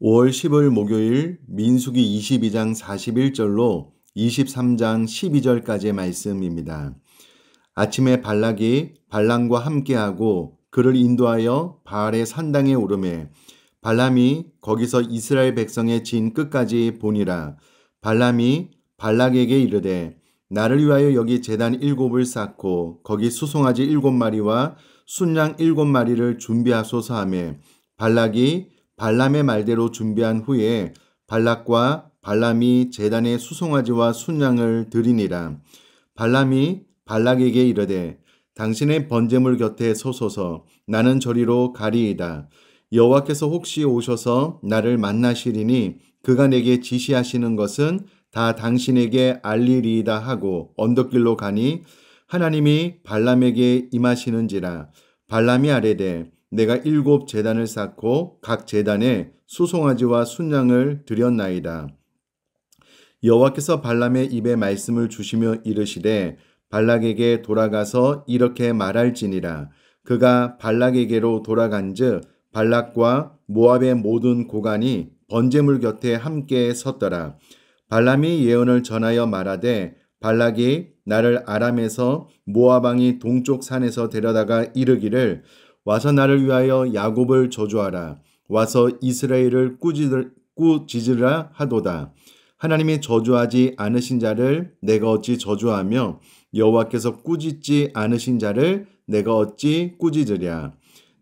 5월 10일 목요일 민수기 22장 41절로 23장 12절까지의 말씀입니다. 아침에 발락이 발람과 함께하고 그를 인도하여 바알의 산당에 오르매 발람이 거기서 이스라엘 백성의 진 끝까지 보니라. 발람이 발락에게 이르되 나를 위하여 여기 제단 7을 쌓고 거기 수송아지 7마리와 순양 7마리를 준비하소서 하매 발락이 발람의 말대로 준비한 후에 발락과 발람이 제단에 수송아지와 순양을 드리니라. 발람이 발락에게 이르되 당신의 번제물 곁에 서소서. 나는 저리로 가리이다. 여호와께서 혹시 오셔서 나를 만나시리니 그가 내게 지시하시는 것은 다 당신에게 알리리이다 하고 언덕길로 가니 하나님이 발람에게 임하시는지라. 발람이 아뢰되 내가 7 제단을 쌓고 각 제단에 수송아지와 순양을 드렸나이다. 여호와께서 발람의 입에 말씀을 주시며 이르시되 발락에게 돌아가서 이렇게 말할지니라. 그가 발락에게로 돌아간즉 발락과 모압의 모든 고관이 번제물 곁에 함께 섰더라. 발람이 예언을 전하여 말하되 발락이 나를 아람에서 모압 왕이 동쪽 산에서 데려다가 이르기를 와서 나를 위하여 야곱을 저주하라. 와서 이스라엘을 꾸짖으라 하도다. 하나님이 저주하지 않으신 자를 내가 어찌 저주하며 여호와께서 꾸짖지 않으신 자를 내가 어찌 꾸짖으랴.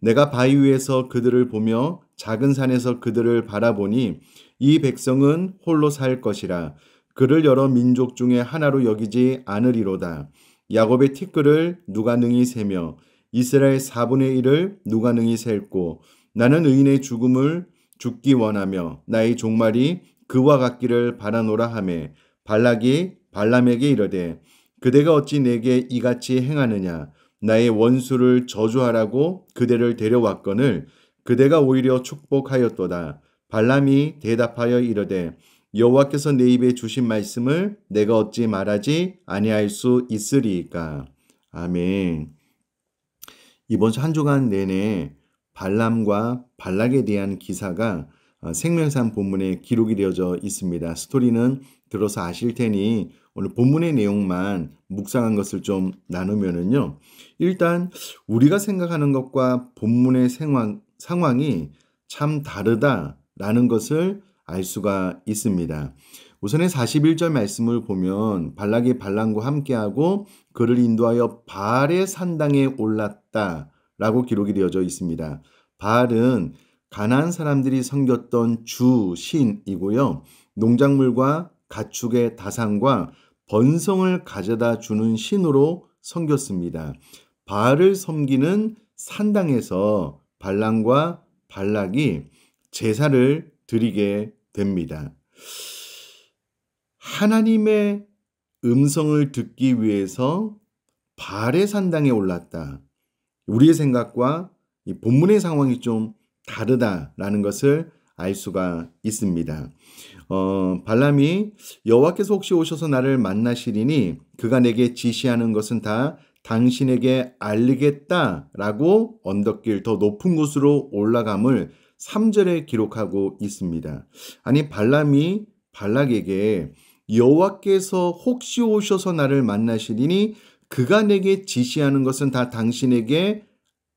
내가 바위 위에서 그들을 보며 작은 산에서 그들을 바라보니 이 백성은 홀로 살 것이라. 그를 여러 민족 중에 하나로 여기지 않으리로다. 야곱의 티끌을 누가 능히 세며 이스라엘 4분의 1을 누가 능히 셀고 나는 의인의 죽음을 죽기 원하며 나의 종말이 그와 같기를 바라노라 하매 발락이 발람에게 이르되 그대가 어찌 내게 이같이 행하느냐. 나의 원수를 저주하라고 그대를 데려왔거늘 그대가 오히려 축복하였도다. 발람이 대답하여 이르되 여호와께서 내 입에 주신 말씀을 내가 어찌 말하지 아니할 수 있으리이까. 아멘. 이번 한 주간 내내 발람과 발락에 대한 기사가 생명산 본문에 기록이 되어져 있습니다. 스토리는 들어서 아실 테니 오늘 본문의 내용만 묵상한 것을 좀 나누면은요. 일단 우리가 생각하는 것과 본문의 상황이 참 다르다라는 것을 알 수가 있습니다. 우선의 41절 말씀을 보면 발락이 발람과 함께하고 그를 인도하여 바알의 산당에 올랐다라고 기록이 되어져 있습니다. 바알은 가나안 사람들이 섬겼던 주신이고요. 농작물과 가축의 다산과 번성을 가져다 주는 신으로 섬겼습니다. 바알을 섬기는 산당에서 발람과 발락이 제사를 드리게 됩니다. 하나님의 음성을 듣기 위해서 바알의 산당에 올랐다. 우리의 생각과 이 본문의 상황이 좀 다르다라는 것을 알 수가 있습니다. 발람이 여호와께서 혹시 오셔서 나를 만나시리니 그가 내게 지시하는 것은 다 당신에게 알리겠다라고 언덕길 더 높은 곳으로 올라감을 3절에 기록하고 있습니다. 아니 발람이 발락에게 여호와께서 혹시 오셔서 나를 만나시리니 그가 내게 지시하는 것은 다 당신에게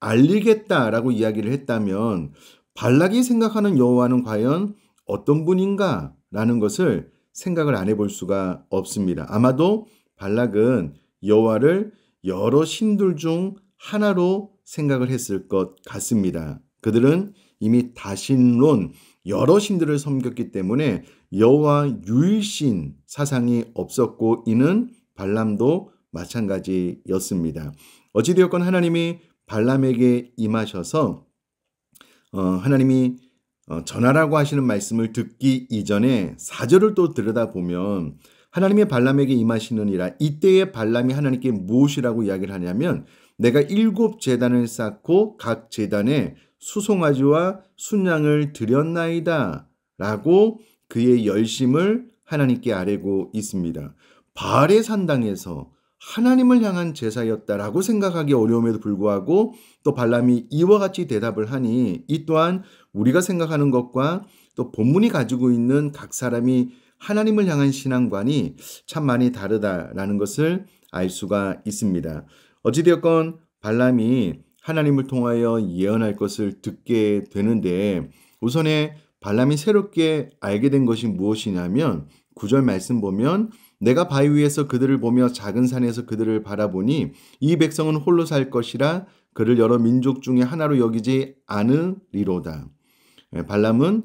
알리겠다라고 이야기를 했다면 발락이 생각하는 여호와는 과연 어떤 분인가? 라는 것을 생각을 안 해볼 수가 없습니다. 아마도 발락은 여호와를 여러 신들 중 하나로 생각을 했을 것 같습니다. 그들은 이미 다신론 여러 신들을 섬겼기 때문에 여호와 유일신 사상이 없었고 이는 발람도 마찬가지였습니다. 어찌되었건 하나님이 발람에게 임하셔서 하나님이 전하라고 하시는 말씀을 듣기 이전에 4절을 또 들여다보면 하나님의 발람에게 임하시느니라. 이때에 발람이 하나님께 무엇이라고 이야기를 하냐면 내가 7 제단을 쌓고 각 제단에 수송아지와 순양을 드렸나이다 라고 그의 열심을 하나님께 아뢰고 있습니다. 바알의 산당에서 하나님을 향한 제사였다라고 생각하기 어려움에도 불구하고 또 발람이 이와 같이 대답을 하니 이 또한 우리가 생각하는 것과 또 본문이 가지고 있는 각 사람이 하나님을 향한 신앙관이 참 많이 다르다라는 것을 알 수가 있습니다. 어찌되었건 발람이 하나님을 통하여 예언할 것을 듣게 되는데 우선에 발람이 새롭게 알게 된 것이 무엇이냐면 9절 말씀 보면 내가 바위 위에서 그들을 보며 작은 산에서 그들을 바라보니 이 백성은 홀로 살 것이라 그를 여러 민족 중에 하나로 여기지 않으리로다. 발람은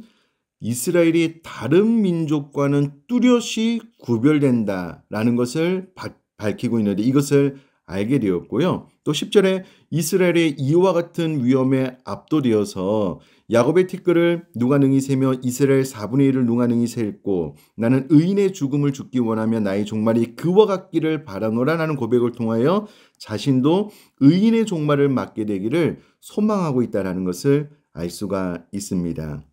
이스라엘이 다른 민족과는 뚜렷이 구별된다라는 것을 밝히고 있는데 이것을 알게 되었고요. 또 10절에 이스라엘의 이와 같은 위험에 압도되어서 야곱의 티끌을 누가 능히 세며 이스라엘 4분의 1을 누가 능히 셀고 나는 의인의 죽음을 죽기 원하며 나의 종말이 그와 같기를 바라노라 라는 고백을 통하여 자신도 의인의 종말을 맞게 되기를 소망하고 있다는 것을 알 수가 있습니다.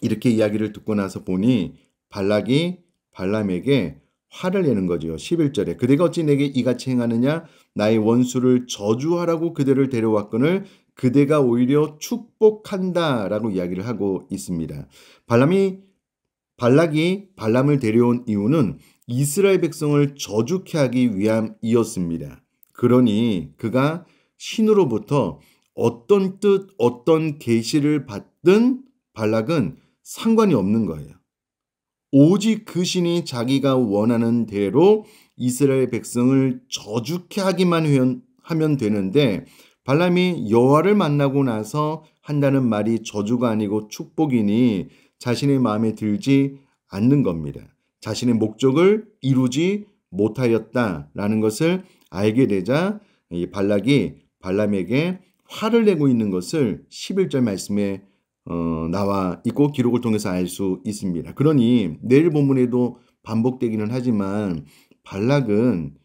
이렇게 이야기를 듣고 나서 보니 발락이 발람에게 화를 내는 거죠. 11절에 그대가 어찌 내게 이같이 행하느냐 나의 원수를 저주하라고 그대를 데려왔거늘 그대가 오히려 축복한다라고 이야기를 하고 있습니다. 발락이 발람을 데려온 이유는 이스라엘 백성을 저주케 하기 위함이었습니다. 그러니 그가 신으로부터 어떤 뜻, 어떤 계시를 받든 발락은 상관이 없는 거예요. 오직 그 신이 자기가 원하는 대로 이스라엘 백성을 저주케 하기만 하면 되는데 발람이 여호와를 만나고 나서 한다는 말이 저주가 아니고 축복이니 자신의 마음에 들지 않는 겁니다. 자신의 목적을 이루지 못하였다라는 것을 알게 되자 이 발락이 발람에게 화를 내고 있는 것을 11절 말씀에 나와 있고 기록을 통해서 알 수 있습니다. 그러니 내일 본문에도 반복되기는 하지만 발락은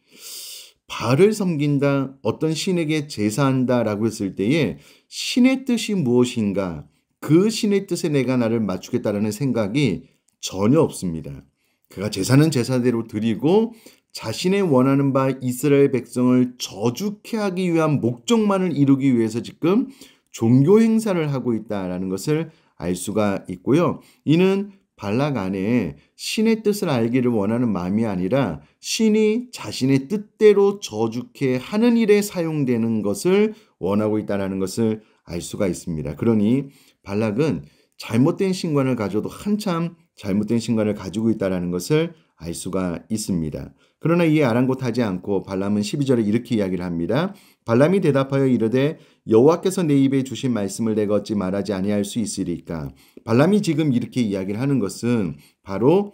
바알을 섬긴다, 어떤 신에게 제사한다라고 했을 때에 신의 뜻이 무엇인가, 그 신의 뜻에 내가 나를 맞추겠다라는 생각이 전혀 없습니다. 그가 제사는 제사대로 드리고 자신의 원하는 바 이스라엘 백성을 저주케 하기 위한 목적만을 이루기 위해서 지금 종교 행사를 하고 있다라는 것을 알 수가 있고요. 이는 발락 안에 신의 뜻을 알기를 원하는 마음이 아니라 신이 자신의 뜻대로 저주케 하는 일에 사용되는 것을 원하고 있다는 것을 알 수가 있습니다. 그러니 발락은 잘못된 신관을 가져도 한참 잘못된 신관을 가지고 있다는 것을 알 수가 있습니다. 그러나 이에 아랑곳하지 않고 발람은 12절에 이렇게 이야기를 합니다. 발람이 대답하여 이르되 여호와께서 내 입에 주신 말씀을 내가 어찌 말하지 아니할 수 있으리까. 발람이 지금 이렇게 이야기를 하는 것은 바로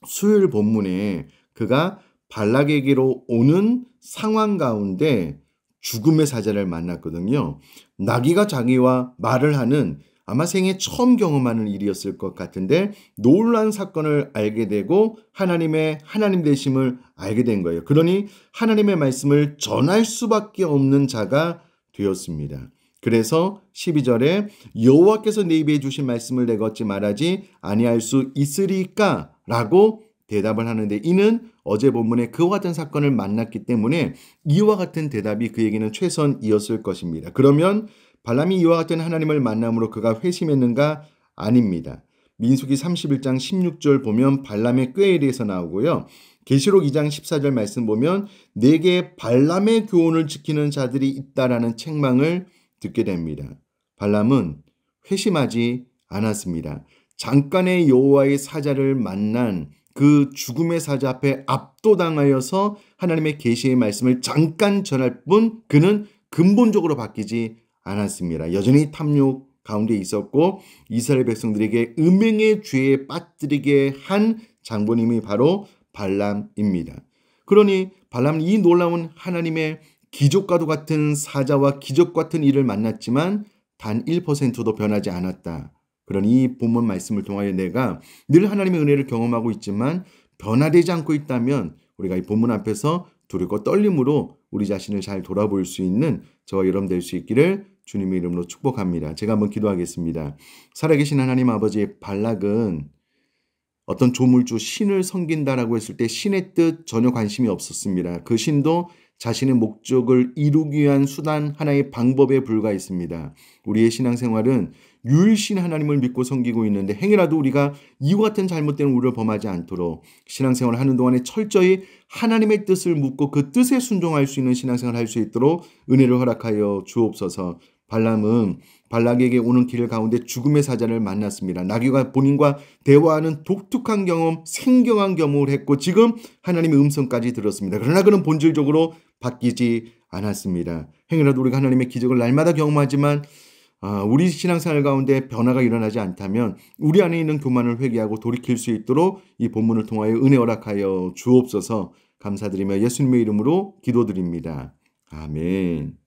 수요일 본문에 그가 발락에게로 오는 상황 가운데 죽음의 사자를 만났거든요. 나귀가 자기와 말을 하는 아마 생애 처음 경험하는 일이었을 것 같은데 놀라운 사건을 알게 되고 하나님의 하나님 되심을 알게 된 거예요. 그러니 하나님의 말씀을 전할 수밖에 없는 자가 되었습니다. 그래서 12절에 여호와께서 내 입에 주신 말씀을 내가 어찌 말하지 아니할 수 있으리까? 라고 대답을 하는데 이는 어제 본문에 그와 같은 사건을 만났기 때문에 이와 같은 대답이 그에게는 최선이었을 것입니다. 그러면 발람이 이와 같은 하나님을 만남으로 그가 회심했는가? 아닙니다. 민수기 31장 16절 보면 발람의 꾀에 대해서 나오고요. 계시록 2장 14절 말씀 보면 내게 발람의 교훈을 지키는 자들이 있다라는 책망을 듣게 됩니다. 발람은 회심하지 않았습니다. 잠깐의 여호와의 사자를 만난 그 죽음의 사자 앞에 압도당하여서 하나님의 계시의 말씀을 잠깐 전할 뿐 그는 근본적으로 바뀌지 않았습니다. 여전히 탐욕 가운데 있었고 이스라엘 백성들에게 음행의 죄에 빠뜨리게 한 장본인이 바로 발람입니다. 그러니 발람은 이 놀라운 하나님의 기적과도 같은 사자와 기적 같은 일을 만났지만 단 1%도 변하지 않았다. 그러니 이 본문 말씀을 통하여 내가 늘 하나님의 은혜를 경험하고 있지만 변화되지 않고 있다면 우리가 이 본문 앞에서 두렵고 떨림으로 우리 자신을 잘 돌아볼 수 있는 저와 여러분 될 수 있기를 주님의 이름으로 축복합니다. 제가 한번 기도하겠습니다. 살아계신 하나님 아버지, 발락은 어떤 조물주 신을 섬긴다라고 했을 때 신의 뜻 전혀 관심이 없었습니다. 그 신도 자신의 목적을 이루기 위한 수단 하나의 방법에 불과했습니다. 우리의 신앙생활은 유일신 하나님을 믿고 섬기고 있는데 행여라도 우리가 이와 같은 잘못된 우를 범하지 않도록 신앙생활을 하는 동안에 철저히 하나님의 뜻을 묻고 그 뜻에 순종할 수 있는 신앙생활을 할 수 있도록 은혜를 허락하여 주옵소서. 발람은 발락에게 오는 길 가운데 죽음의 사자를 만났습니다. 나귀가 본인과 대화하는 독특한 경험, 생경한 경험을 했고 지금 하나님의 음성까지 들었습니다. 그러나 그는 본질적으로 바뀌지 않았습니다. 행여라도 우리가 하나님의 기적을 날마다 경험하지만 우리 신앙생활 가운데 변화가 일어나지 않다면 우리 안에 있는 교만을 회개하고 돌이킬 수 있도록 이 본문을 통하여 은혜 허락하여 주옵소서. 감사드리며 예수님의 이름으로 기도드립니다. 아멘.